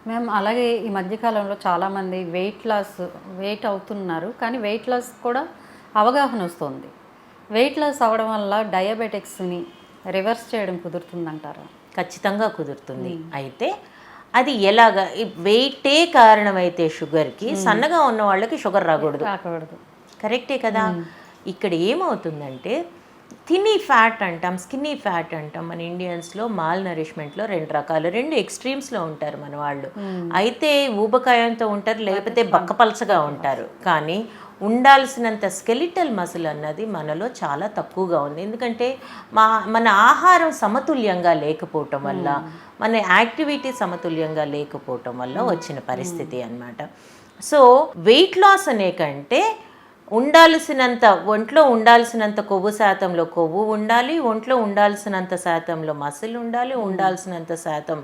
Ma'am అలాగే ఈ మధ్య కాలంలో చాలామంది వెయిట్ అవుతున్నారు. కానీ వెయిట్ లాస్ కూడా అవగాహన వస్తుంది. వెయిట్ లాస్ అవ్వడం వల్ల డయాబెటిక్స్‌ని రివర్స్ చేయడం కుదురుతుందంటారా? ఖచ్చితంగా కుదురుతుంది. అయితే అది ఎలాగా? వెయిటే కారణమైతే షుగర్‌కి, సన్నగా ఉన్న వాళ్ళకి షుగర్ రాకూడదు. రాకూడదు. కరెక్టే కదా! ఇక్కడ ఏమవుతుందంటే థినీ ఫ్యాట్ అంటాం, స్కిన్నీ ఫ్యాట్ అంటాం. మన ఇండియన్స్‌లో మాల్ నరిష్మెంట్‌లో 2 రకాలు. 2 ఎక్స్‌ట్రీమ్స్‌లో ఉంటారు మన వాళ్ళు. అయితే ఊబకాయంతో ఉంటారు, లేకపోతే బక్కపలచగా ఉంటారు. కానీ ఉండాల్సినంత స్కెలిటల్ మసిల్ అన్నది మనలో చాలా తక్కువగా ఉంది. ఎందుకంటే మన ఆహారం సమతుల్యంగా లేకపోవటం వల్ల, మన యాక్టివిటీ సమతుల్యంగా లేకపోవటం వల్ల వచ్చిన పరిస్థితి అన్నమాట. సో వెయిట్ లాస్ అనే కంటే ఒంట్లో ఉండాల్సినంత కొవ్వు శాతంలో కొవ్వు ఉండాలి, ఒంట్లో ఉండాల్సినంత శాతంలో మసిల్ ఉండాలి, ఉండాల్సినంత శాతం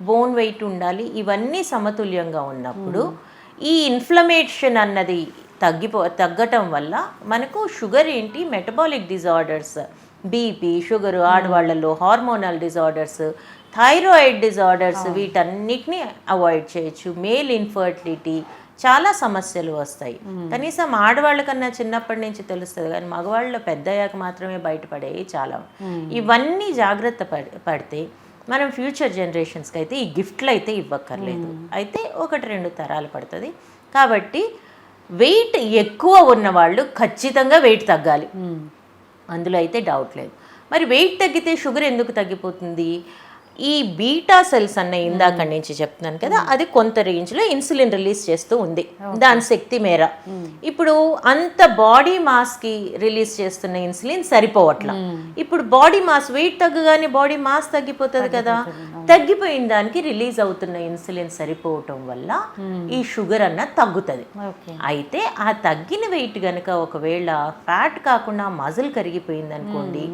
బోన్ వెయిట్ ఉండాలి. ఇవన్నీ సమతుల్యంగా ఉన్నప్పుడు ఈ ఇన్ఫ్లమేషన్ అన్నది తగ్గటం వల్ల మనకు షుగర్ ఏంటి, మెటబాలిక్ డిజార్డర్స్, బీపీ, షుగరు, ఆడవాళ్లలో హార్మోనల్ డిజార్డర్స్, థైరాయిడ్ డిజార్డర్స్, వీటన్నిటిని అవాయిడ్ చేయొచ్చు. మేల్ ఇన్ఫర్టిలిటీ, చాలా సమస్యలు వస్తాయి. కనీసం ఆడవాళ్ళకన్నా చిన్నప్పటి నుంచి తెలుస్తుంది, కానీ మగవాళ్ళ పెద్దయ్యాక మాత్రమే బయటపడేవి చాలా. ఇవన్నీ జాగ్రత్త పడితే మనం ఫ్యూచర్ జనరేషన్స్కి అయితే ఈ గిఫ్ట్లు అయితే ఇవ్వక్కర్లేదు. అయితే 1-2 తరాలు పడుతుంది. కాబట్టి వెయిట్ ఎక్కువ ఉన్నవాళ్ళు ఖచ్చితంగా వెయిట్ తగ్గాలి, అందులో అయితే డౌట్ లేదు. మరి వెయిట్ తగ్గితే షుగర్ ఎందుకు తగ్గిపోతుంది? ఈ బీటా సెల్స్ అన్న ఇందాక నుంచి చెప్తున్నాను కదా, అది కొంత రేంజ్లో ఇన్సులిన్ రిలీజ్ చేస్తూ ఉంది దాని శక్తి మేర. ఇప్పుడు అంత బాడీ మాస్కి రిలీజ్ చేస్తున్న ఇన్సులిన్ సరిపోవట్లా. ఇప్పుడు బాడీ మాస్, వెయిట్ తగ్గగానే బాడీ మాస్ తగ్గిపోతుంది కదా, తగ్గిపోయిన దానికి రిలీజ్ అవుతున్న ఇన్సులిన్ సరిపోవటం వల్ల ఈ షుగర్ అన్న తగ్గుతుంది. అయితే ఆ తగ్గిన వెయిట్ కనుక ఒకవేళ ఫ్యాట్ కాకుండా మజిల్ కరిగిపోయింది అనుకోండి,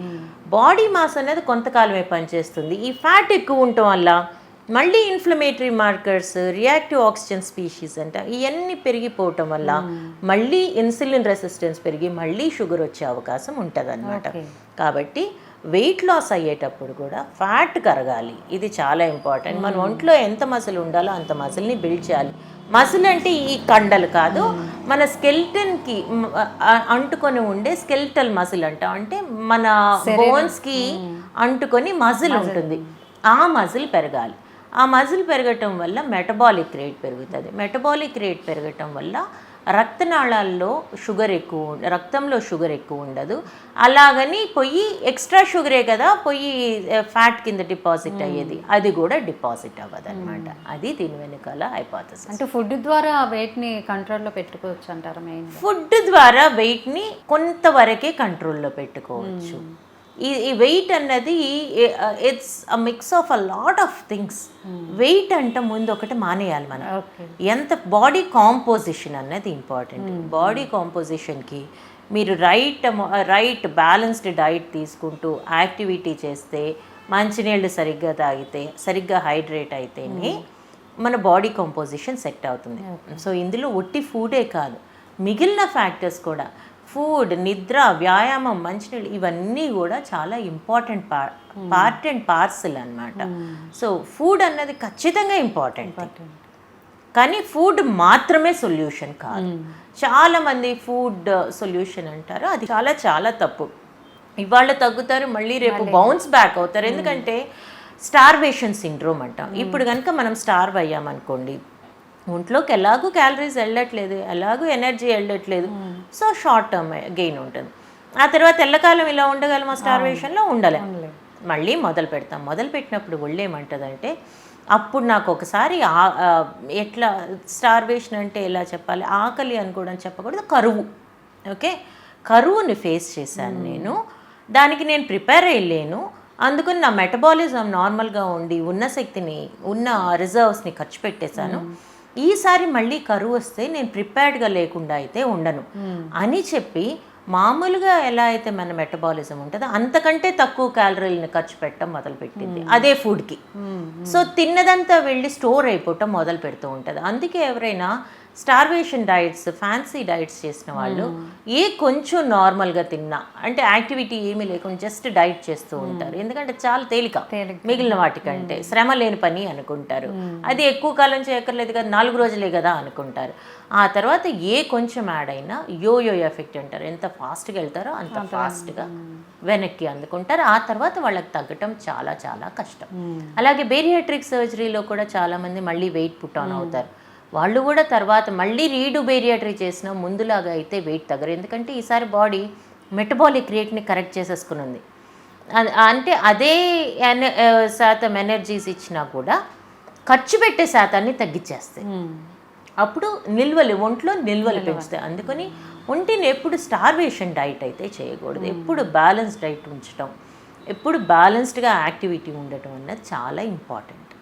బాడీ మాస్ అనేది కొంతకాలమే పనిచేస్తుంది. ఈ ఫ్యాట్ ఎక్కువ ఉండటం వల్ల మళ్ళీ inflammatory markers, reactive oxygen species అంట, ఇవన్నీ పెరిగిపోవటం వల్ల మళ్ళీ ఇన్సులిన్ రెసిస్టెన్స్ పెరిగి మళ్ళీ షుగర్ వచ్చే అవకాశం ఉంటుంది అన్నమాట. కాబట్టి వెయిట్ లాస్ అయ్యేటప్పుడు కూడా ఫ్యాట్ కరగాలి, ఇది చాలా ఇంపార్టెంట్. మన ఒంట్లో ఎంత మసిల్ ఉండాలో అంత మసిల్ని బిల్డ్ చేయాలి. మసిల్ అంటే ఈ కండలు కాదు, మన స్కెల్టన్కి అంటుకొని ఉండే స్కెల్టల్ మసిల్ అంటాం. అంటే మన బోన్స్కి అంటుకొని మజిల్ ఉంటుంది, ఆ మజిల్ పెరగాలి. ఆ మజిల్ పెరగటం వల్ల మెటబాలిక్ రేట్ పెరుగుతుంది. మెటబాలిక్ రేట్ పెరగటం వల్ల రక్తనాళాల్లో రక్తంలో షుగర్ ఎక్కువ ఉండదు. అలాగని ఎక్స్ట్రా షుగరే కదా ఫ్యాట్ కింద డిపాజిట్ అయ్యేది, అది కూడా డిపాజిట్ అవ్వదు అనమాట. అది దీని వెనుకాల హైపోథసిస్. అంటే ఫుడ్ ద్వారా వెయిట్ని కంట్రోల్లో పెట్టుకోవచ్చు అంటారా? ఫుడ్ ద్వారా వెయిట్ని కొంతవరకే కంట్రోల్లో పెట్టుకోవచ్చు. ఈ వెయిట్ అన్నది it's a mix of a lot of things. Weight అంటే ముందు ఒకటి మానేయాలి మనం. ఎంత బాడీ కాంపోజిషన్ అన్నది ఇంపార్టెంట్. బాడీ కాంపోజిషన్కి మీరు రైట్ బ్యాలెన్స్డ్ డైట్ తీసుకుంటూ యాక్టివిటీ చేస్తే, మంచినీళ్ళు సరిగ్గా తాగితే, సరిగ్గా హైడ్రేట్ అయితేనే మన బాడీ కాంపోజిషన్ సెట్ అవుతుంది. సో ఇందులో ఒట్టి ఫుడే కాదు, మిగిలిన ఫ్యాక్టర్స్ కూడా, ఫుడ్, నిద్ర, వ్యాయామం, మంచినీళ్ళు, ఇవన్నీ కూడా చాలా ఇంపార్టెంట్ పార్ట్ అండ్ పార్సల్ అన్నమాట. సో ఫుడ్ అన్నది ఖచ్చితంగా ఇంపార్టెంట్, కానీ ఫుడ్ మాత్రమే సొల్యూషన్ కాదు. చాలామంది ఫుడ్ సొల్యూషన్ అంటారు, అది చాలా చాలా తప్పు. ఇవాళ తగ్గుతారు, మళ్ళీ రేపు బౌన్స్ బ్యాక్ అవుతారు. ఎందుకంటే స్టార్వేషన్ సిండ్రోమ్ అంటాం. ఇప్పుడు కనుక మనం స్టార్వ్ అయ్యామనుకోండి, ఒంట్లోకి ఎలాగూ క్యాలరీస్ వెళ్ళట్లేదు, ఎలాగూ ఎనర్జీ వెళ్ళట్లేదు, సో షార్ట్ టర్మ్ గెయిన్ ఉంటుంది. ఆ తర్వాత ఎల్లకాలం ఇలా ఉండగలమా? స్టార్వేషన్లో ఉండలేం. మళ్ళీ మొదలు పెట్టినప్పుడు ఒళ్ళేమంటుందంటే, అప్పుడు నాకు ఒకసారి ఎట్లా స్టార్వేషన్ అంటే ఎలా చెప్పాలి, ఆకలి అని కూడా చెప్పకూడదు, కరువు. ఓకే, కరువుని ఫేస్ చేశాను నేను, దానికి నేను ప్రిపేర్ అయ్యలేను. అందుకని నా మెటబాలిజం నార్మల్గా ఉండి ఉన్న శక్తిని, ఉన్న రిజర్వ్స్ని ఖర్చు పెట్టేశాను. ఈసారి మళ్ళీ కరువు వస్తే నేను ప్రిపేర్డ్గా లేకుండా అయితే ఉండను అని చెప్పి, మామూలుగా ఎలా అయితే మన మెటబాలిజం ఉంటుందో అంతకంటే తక్కువ క్యాలరీలను ఖర్చు పెట్టడం మొదలుపెట్టింది అదే ఫుడ్కి. సో తిన్నదంతా వెళ్ళి స్టోర్ అయిపోవటం మొదలు పెడుతూ ఉంటుంది. అందుకే ఎవరైనా స్టార్వేషన్ డైట్స్, ఫ్యాన్సీ డైట్స్ చేసిన వాళ్ళు ఏ కొంచెం నార్మల్గా తిన్నా, అంటే యాక్టివిటీ ఏమీ లేకుండా జస్ట్ డైట్ చేస్తూ ఉంటారు. ఎందుకంటే చాలా తేలిక మిగిలిన వాటికంటే, శ్రమ లేని పని అనుకుంటారు. అది ఎక్కువ కాలం చేయక్కర్లేదు కదా, 4 రోజులే కదా అనుకుంటారు. ఆ తర్వాత ఏ కొంచెం యాడ్ అయినా యోయో ఎఫెక్ట్ అంటారు. ఎంత ఫాస్ట్గా వెళ్తారో అంత ఫాస్ట్గా వెనక్కి అందుకుంటారు. ఆ తర్వాత వాళ్ళకి తగ్గటం చాలా చాలా కష్టం. అలాగే బేరియాట్రిక్ సర్జరీలో కూడా చాలామంది మళ్ళీ వెయిట్ పుట్ ఆన్ అవుతారు. వాళ్ళు కూడా తర్వాత మళ్ళీ రీడు బేరియాట్రీ చేసినా ముందులాగా అయితే వెయిట్ తగ్గరు. ఎందుకంటే ఈసారి బాడీ మెటబాలిక్ రేట్ని కరెక్ట్ చేసేసుకుని అంటే అదే శాతం ఎనర్జీస్ ఇచ్చినా కూడా ఖర్చు పెట్టే శాతాన్ని తగ్గించేస్తాయి. అప్పుడు ఒంట్లో నిల్వలు పెంచుతాయి. అందుకని ఒంటిని ఎప్పుడు స్టార్వేషన్ డైట్ అయితే చేయకూడదు. ఎప్పుడు బ్యాలెన్స్ డైట్ ఉంచడం, ఎప్పుడు బ్యాలెన్స్డ్గా యాక్టివిటీ ఉండటం అన్నది చాలా ఇంపార్టెంట్.